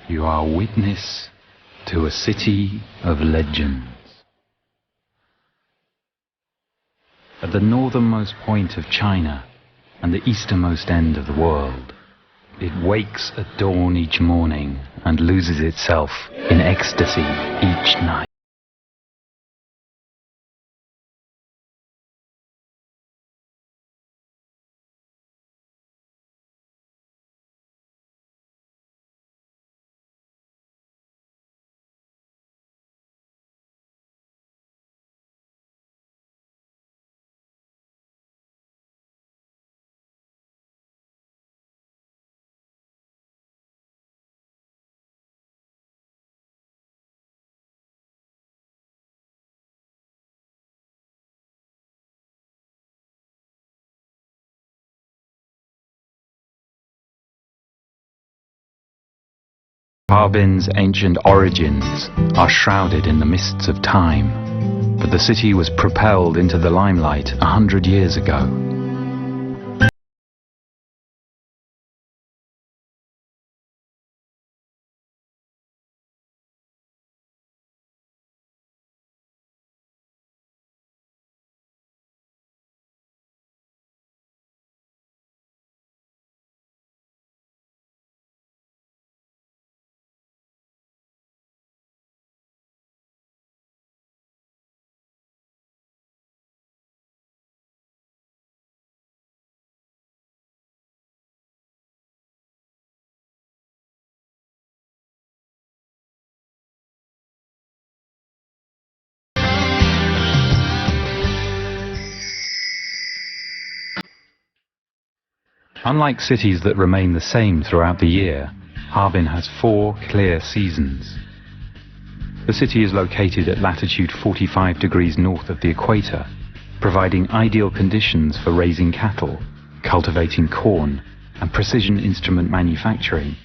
You are witness to a city of legends. At the northernmost point of China and the easternmost end of the world, it wakes at dawn each morning and loses itself in ecstasy each night. Harbin's ancient origins are shrouded in the mists of time, but the city was propelled into the limelight 100 years ago. Unlike cities that remain the same throughout the year, Harbin has 4 clear seasons. The city is located at latitude 45 degrees north of the equator, providing ideal conditions for raising cattle, cultivating corn, and precision instrument manufacturing,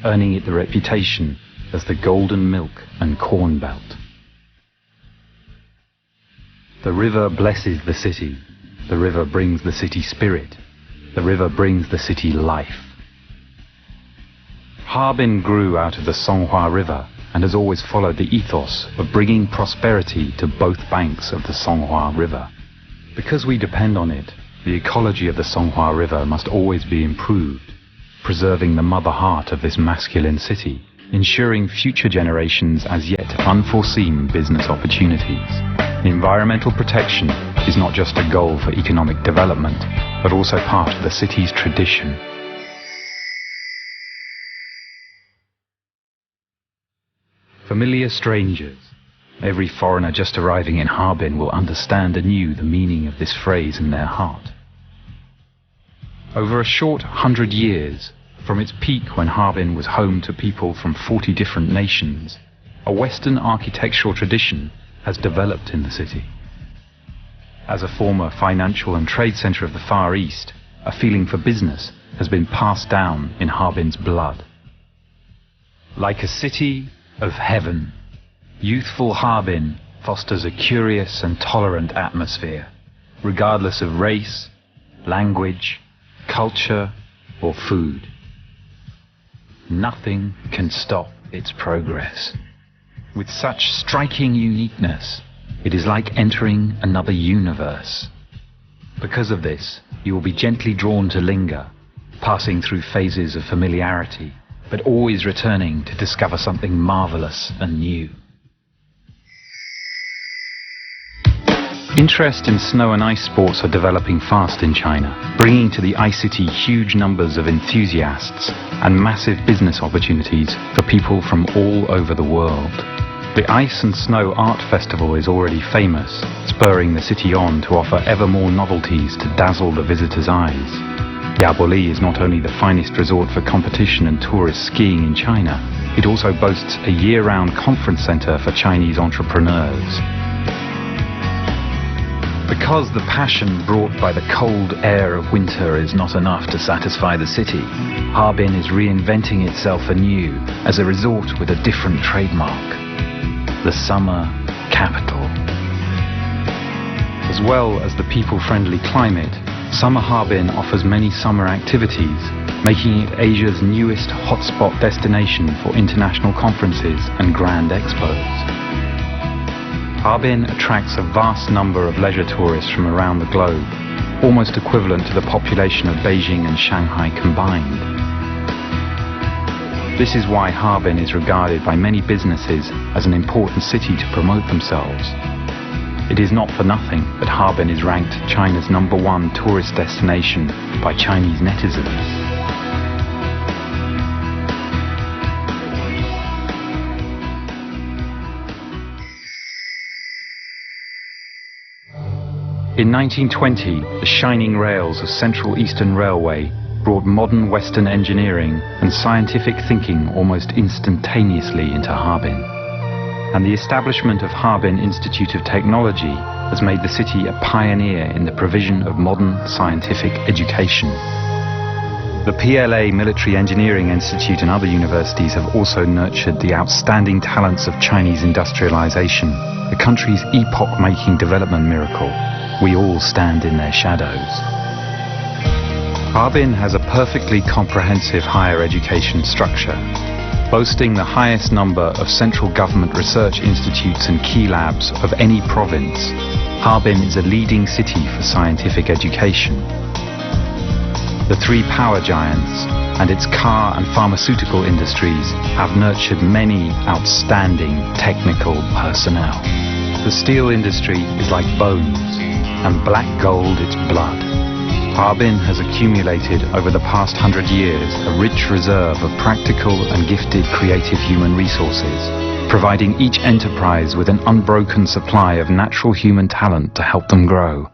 earning it the reputation as the Golden Milk and Corn Belt. The river blesses the city. The river brings the city spirit. The river brings the city life. Harbin grew out of the Songhua River and has always followed the ethos of bringing prosperity to both banks of the Songhua River. Because we depend on it, the ecology of the Songhua River must always be improved, preserving the mother heart of this masculine city, ensuring future generations as yet unforeseen business opportunities. Environmental protection is not just a goal for economic development, but also part of the city's tradition. Familiar strangers. Every foreigner just arriving in Harbin will understand anew the meaning of this phrase in their heart. Over a short 100 years, from its peak when Harbin was home to people from 40 different nations, a Western architectural tradition has developed in the city. As a former financial and trade center of the Far East, a feeling for business has been passed down in Harbin's blood. Like a city of heaven, youthful Harbin fosters a curious and tolerant atmosphere, regardless of race, language, culture, or food. Nothing can stop its progress. With such striking uniqueness, it is like entering another universe. Because of this, you will be gently drawn to linger, passing through phases of familiarity, but always returning to discover something marvelous and new. Interest in snow and ice sports are developing fast in China, bringing to the ice city huge numbers of enthusiasts and massive business opportunities for people from all over the world. The Ice and Snow Art Festival is already famous, spurring the city on to offer ever more novelties to dazzle the visitors' eyes. Yaboli is not only the finest resort for competition and tourist skiing in China, it also boasts a year-round conference center for Chinese entrepreneurs. Because the passion brought by the cold air of winter is not enough to satisfy the city, Harbin is reinventing itself anew as a resort with a different trademark: the summer capital. As well as the people-friendly climate, Summer Harbin offers many summer activities, making it Asia's newest hotspot destination for international conferences and grand expos. Harbin attracts a vast number of leisure tourists from around the globe, almost equivalent to the population of Beijing and Shanghai combined. This is why Harbin is regarded by many businesses as an important city to promote themselves. It is not for nothing that Harbin is ranked China's #1 tourist destination by Chinese netizens. In 1920, the shining rails of Central Eastern Railway brought modern Western engineering and scientific thinking almost instantaneously into Harbin. And the establishment of Harbin Institute of Technology has made the city a pioneer in the provision of modern scientific education. The PLA Military Engineering Institute and other universities have also nurtured the outstanding talents of Chinese industrialization, the country's epoch-making development miracle. We all stand in their shadows. Harbin has a perfectly comprehensive higher education structure. Boasting the highest number of central government research institutes and key labs of any province, Harbin is a leading city for scientific education. The three power giants and its car and pharmaceutical industries have nurtured many outstanding technical personnel. The steel industry is like bones, and black gold its blood. Harbin has accumulated over the past 100 years a rich reserve of practical and gifted creative human resources, providing each enterprise with an unbroken supply of natural human talent to help them grow.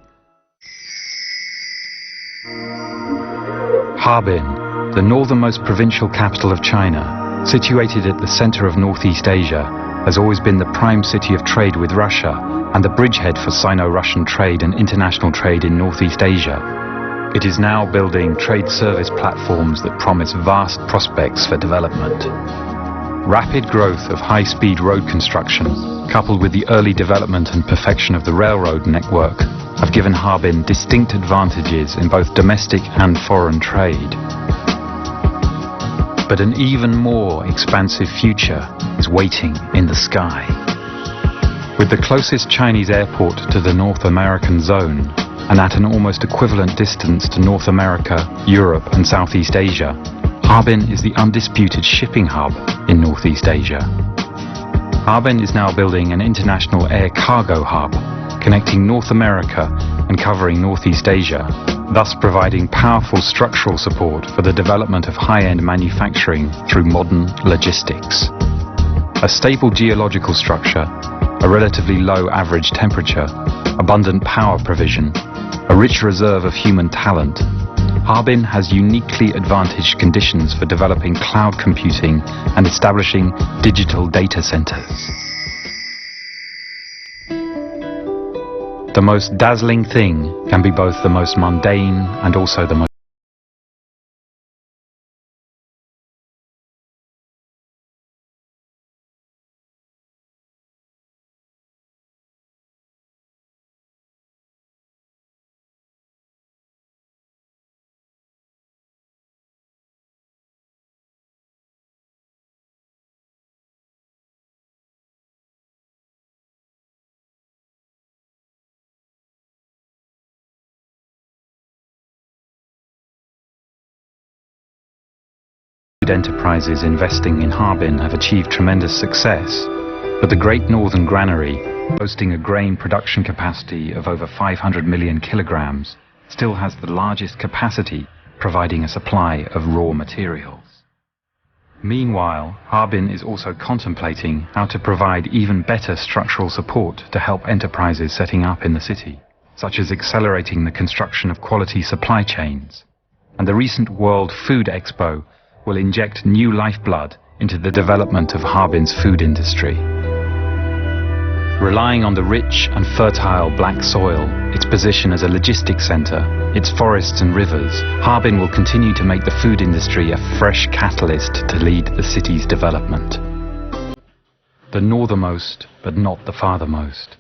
Harbin, the northernmost provincial capital of China, situated at the center of Northeast Asia, has always been the prime city of trade with Russia and the bridgehead for Sino-Russian trade and international trade in Northeast Asia. It is now building trade service platforms that promise vast prospects for development. Rapid growth of high-speed road construction, coupled with the early development and perfection of the railroad network, have given Harbin distinct advantages in both domestic and foreign trade. But an even more expansive future is waiting in the sky. With the closest Chinese airport to the North American zone, and at an almost equivalent distance to North America, Europe and Southeast Asia, Harbin is the undisputed shipping hub in Northeast Asia. Harbin is now building an international air cargo hub, connecting North America and covering Northeast Asia, thus providing powerful structural support for the development of high-end manufacturing through modern logistics. A stable geological structure, a relatively low average temperature, abundant power provision, a rich reserve of human talent, Harbin has uniquely advantaged conditions for developing cloud computing and establishing digital data centers. The most dazzling thing can be both the most mundane and also the most enterprises investing in Harbin have achieved tremendous success, but the Great Northern Granary, boasting a grain production capacity of over 500 million kilograms, still has the largest capacity, providing a supply of raw materials. Meanwhile, Harbin is also contemplating how to provide even better structural support to help enterprises setting up in the city, such as accelerating the construction of quality supply chains. And the recent World Food Expo will inject new lifeblood into the development of Harbin's food industry. Relying on the rich and fertile black soil, its position as a logistics center, its forests and rivers, Harbin will continue to make the food industry a fresh catalyst to lead the city's development. The northernmost, but not the farthermost.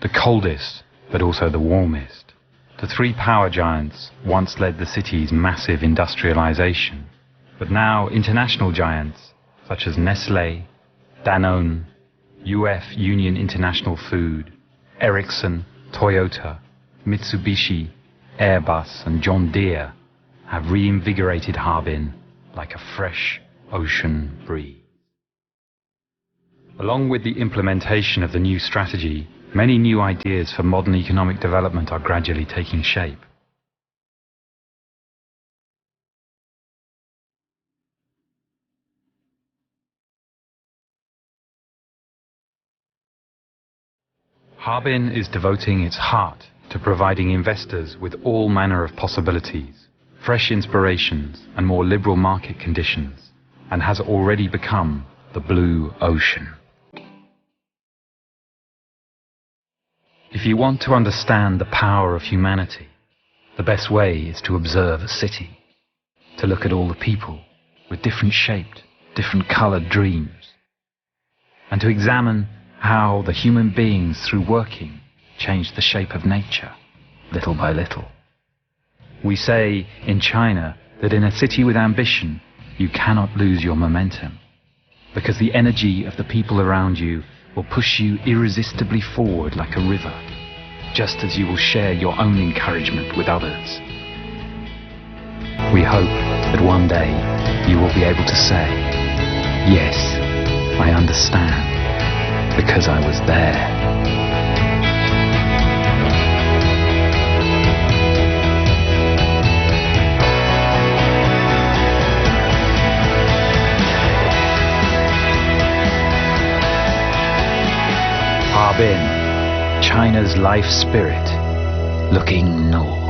The coldest, but also the warmest. The three power giants once led the city's massive industrialization, but now international giants such as Nestlé, Danone, UF Union International Food, Ericsson, Toyota, Mitsubishi, Airbus and John Deere have reinvigorated Harbin like a fresh ocean breeze. Along with the implementation of the new strategy, many new ideas for modern economic development are gradually taking shape. Harbin is devoting its heart to providing investors with all manner of possibilities, fresh inspirations and more liberal market conditions, and has already become the blue ocean. If you want to understand the power of humanity, the best way is to observe a city, to look at all the people with different shaped, different colored dreams, and to examine how the human beings through working change the shape of nature, little by little. We say in China that in a city with ambition, you cannot lose your momentum, because the energy of the people around you will push you irresistibly forward like a river, just as you will share your own encouragement with others. We hope that one day you will be able to say, yes, I understand, because I was there. Harbin, China's life spirit, looking north.